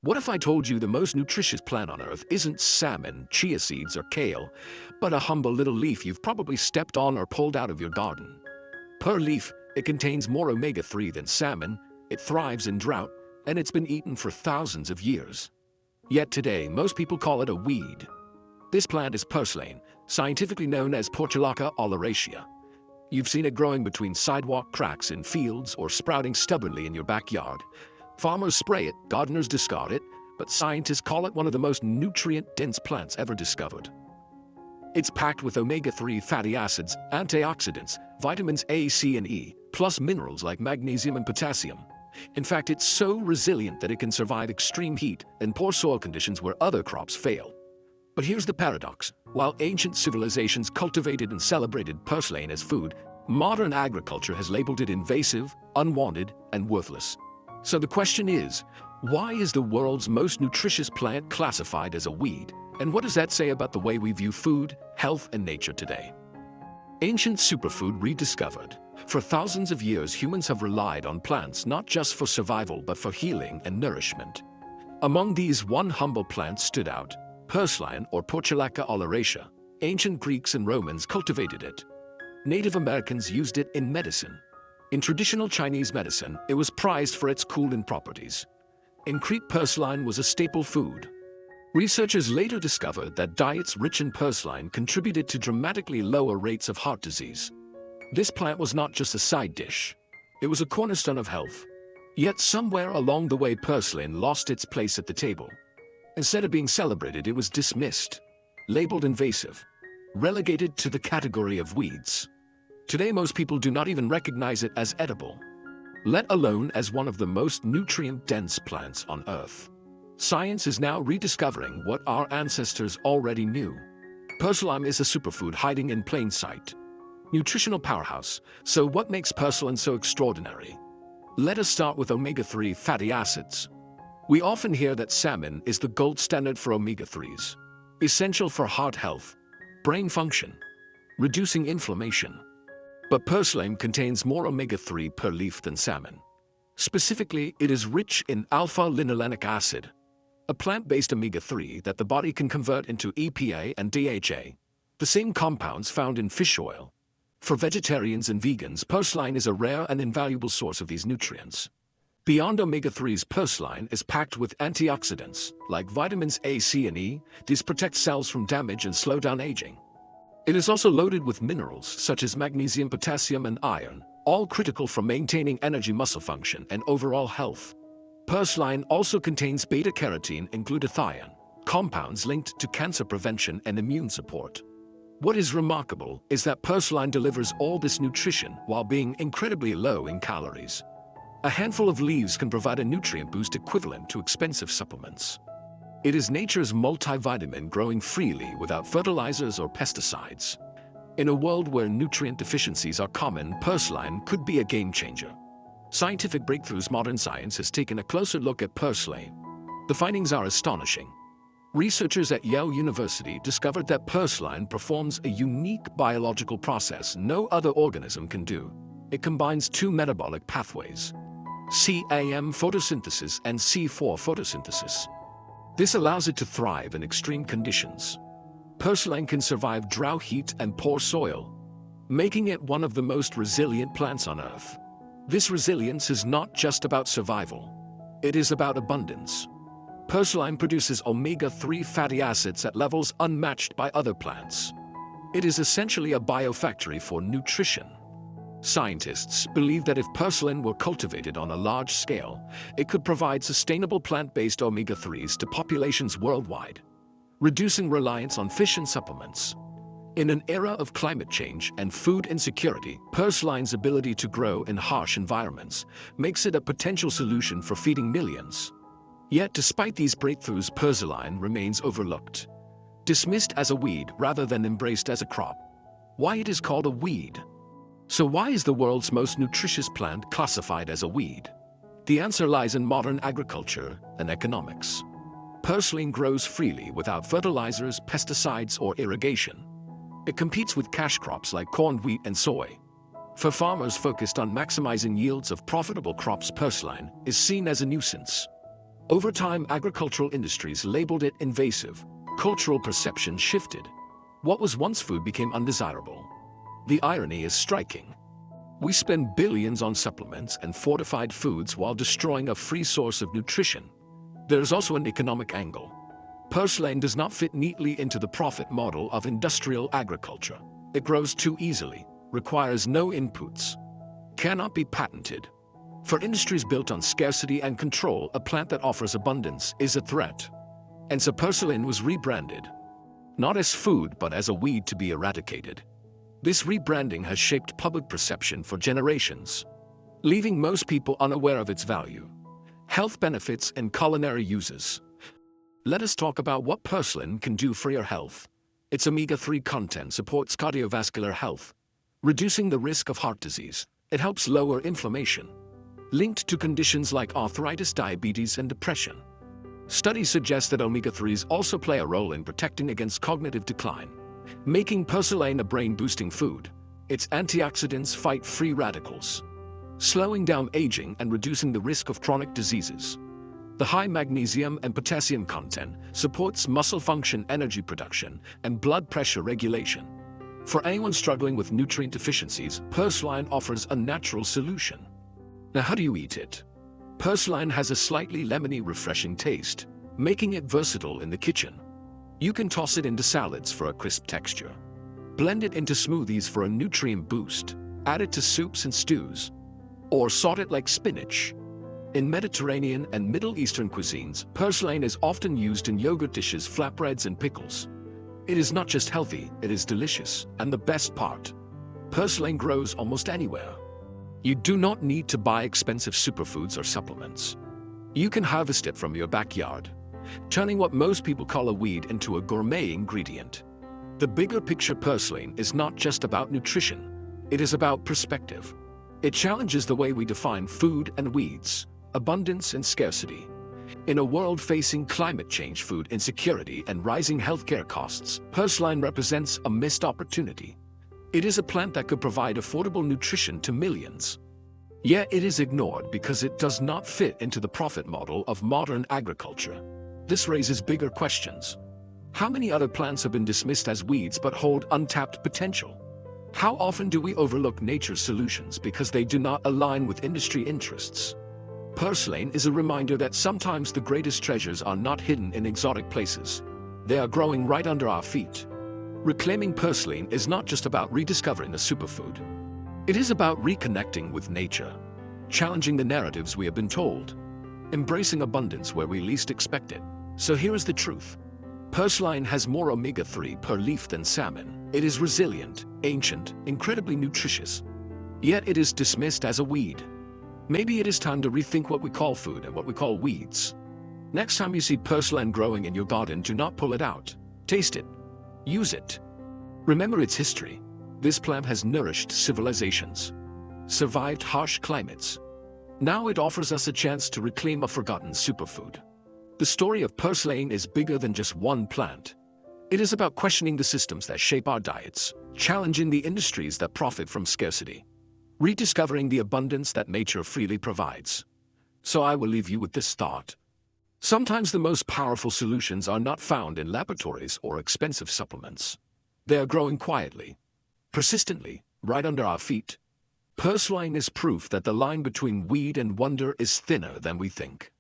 What if I told you the most nutritious plant on earth isn't salmon, chia seeds, or kale, but a humble little leaf you've probably stepped on or pulled out of your garden? Per leaf, it contains more omega-3 than salmon, it thrives in drought, and it's been eaten for thousands of years. Yet today, most people call it a weed. This plant is Purslane, scientifically known as Portulaca oleracea. You've seen it growing between sidewalk cracks in fields or sprouting stubbornly in your backyard. Farmers spray it, gardeners discard it, but scientists call it one of the most nutrient-dense plants ever discovered. It's packed with omega-3 fatty acids, antioxidants, vitamins A, C, and E, plus minerals like magnesium and potassium. In fact, it's so resilient that it can survive extreme heat and poor soil conditions where other crops fail. But here's the paradox. While ancient civilizations cultivated and celebrated purslane as food, modern agriculture has labeled it invasive, unwanted, and worthless. So the question is, why is the world's most nutritious plant classified as a weed? And what does that say about the way we view food, health, and nature today? Ancient superfood rediscovered. For thousands of years, humans have relied on plants not just for survival but for healing and nourishment. Among these, one humble plant stood out: Purslane, or Portulaca oleracea. Ancient Greeks and Romans cultivated it. Native Americans used it in medicine. In traditional Chinese medicine, it was prized for its cooling properties. In Crete, purslane was a staple food. Researchers later discovered that diets rich in purslane contributed to dramatically lower rates of heart disease. This plant was not just a side dish. It was a cornerstone of health. Yet somewhere along the way, purslane lost its place at the table. Instead of being celebrated, it was dismissed, labeled invasive, relegated to the category of weeds. Today, most people do not even recognize it as edible, let alone as one of the most nutrient-dense plants on Earth. Science is now rediscovering what our ancestors already knew. Purslane is a superfood hiding in plain sight. Nutritional powerhouse. So what makes purslane so extraordinary? Let us start with omega-3 fatty acids. We often hear that salmon is the gold standard for omega-3s, essential for heart health, brain function, reducing inflammation. But purslane contains more omega-3 per leaf than salmon. Specifically, it is rich in alpha-linolenic acid, a plant-based omega-3 that the body can convert into EPA and DHA, the same compounds found in fish oil. For vegetarians and vegans, purslane is a rare and invaluable source of these nutrients. Beyond omega-3s, purslane is packed with antioxidants, like vitamins A, C, and E. These protect cells from damage and slow down aging. It is also loaded with minerals such as magnesium, potassium, and iron, all critical for maintaining energy, muscle function, and overall health. Purslane also contains beta-carotene and glutathione, compounds linked to cancer prevention and immune support. What is remarkable is that purslane delivers all this nutrition while being incredibly low in calories. A handful of leaves can provide a nutrient boost equivalent to expensive supplements. It is nature's multivitamin growing freely without fertilizers or pesticides. In a world where nutrient deficiencies are common, purslane could be a game changer. Scientific breakthroughs. Modern science has taken a closer look at purslane. The findings are astonishing. Researchers at Yale University discovered that purslane performs a unique biological process no other organism can do. It combines two metabolic pathways: CAM photosynthesis and C4 photosynthesis. This allows it to thrive in extreme conditions. Purslane can survive drought, heat, and poor soil, making it one of the most resilient plants on Earth. This resilience is not just about survival. It is about abundance. Purslane produces omega-3 fatty acids at levels unmatched by other plants. It is essentially a biofactory for nutrition. Scientists believe that if purslane were cultivated on a large scale, it could provide sustainable plant-based omega-3s to populations worldwide, reducing reliance on fish and supplements. In an era of climate change and food insecurity, purslane's ability to grow in harsh environments makes it a potential solution for feeding millions. Yet, despite these breakthroughs, purslane remains overlooked, dismissed as a weed rather than embraced as a crop. Why it is called a weed? So why is the world's most nutritious plant classified as a weed? The answer lies in modern agriculture and economics. Purslane grows freely without fertilizers, pesticides, or irrigation. It competes with cash crops like corn, wheat, and soy. For farmers focused on maximizing yields of profitable crops, purslane is seen as a nuisance. Over time, agricultural industries labeled it invasive. Cultural perception shifted. What was once food became undesirable. The irony is striking. We spend billions on supplements and fortified foods while destroying a free source of nutrition. There is also an economic angle. Purslane does not fit neatly into the profit model of industrial agriculture. It grows too easily, requires no inputs, cannot be patented. For industries built on scarcity and control, a plant that offers abundance is a threat. And so Purslane was rebranded, not as food but as a weed to be eradicated. This rebranding has shaped public perception for generations, leaving most people unaware of its value, health benefits, and culinary uses. Let us talk about what Purslane can do for your health. Its omega-3 content supports cardiovascular health, reducing the risk of heart disease. It helps lower inflammation, linked to conditions like arthritis, diabetes, and depression. Studies suggest that omega-3s also play a role in protecting against cognitive decline, making Purslane a brain-boosting food. Its antioxidants fight free radicals, slowing down aging and reducing the risk of chronic diseases. The high magnesium and potassium content supports muscle function, energy production, and blood pressure regulation. For anyone struggling with nutrient deficiencies, Purslane offers a natural solution. Now, how do you eat it? Purslane has a slightly lemony, refreshing taste, making it versatile in the kitchen. You can toss it into salads for a crisp texture, blend it into smoothies for a nutrient boost, add it to soups and stews, or saute it like spinach. In Mediterranean and Middle Eastern cuisines, Purslane is often used in yogurt dishes, flatbreads, and pickles. It is not just healthy, it is delicious, and the best part, Purslane grows almost anywhere. You do not need to buy expensive superfoods or supplements. You can harvest it from your backyard, turning what most people call a weed into a gourmet ingredient. The bigger picture, Purslane is not just about nutrition, it is about perspective. It challenges the way we define food and weeds, abundance and scarcity. In a world facing climate change, food insecurity, and rising healthcare costs, Purslane represents a missed opportunity. It is a plant that could provide affordable nutrition to millions. Yet it is ignored because it does not fit into the profit model of modern agriculture. This raises bigger questions. How many other plants have been dismissed as weeds but hold untapped potential? How often do we overlook nature's solutions because they do not align with industry interests? Purslane is a reminder that sometimes the greatest treasures are not hidden in exotic places. They are growing right under our feet. Reclaiming Purslane is not just about rediscovering a superfood. It is about reconnecting with nature, challenging the narratives we have been told, embracing abundance where we least expect it. So here is the truth. Purslane has more omega-3 per leaf than salmon. It is resilient, ancient, incredibly nutritious. Yet it is dismissed as a weed. Maybe it is time to rethink what we call food and what we call weeds. Next time you see Purslane growing in your garden, do not pull it out. Taste it. Use it. Remember its history. This plant has nourished civilizations, survived harsh climates. Now it offers us a chance to reclaim a forgotten superfood. The story of Purslane is bigger than just one plant. It is about questioning the systems that shape our diets, challenging the industries that profit from scarcity, rediscovering the abundance that nature freely provides. So I will leave you with this thought. Sometimes the most powerful solutions are not found in laboratories or expensive supplements. They are growing quietly, persistently, right under our feet. Purslane is proof that the line between weed and wonder is thinner than we think.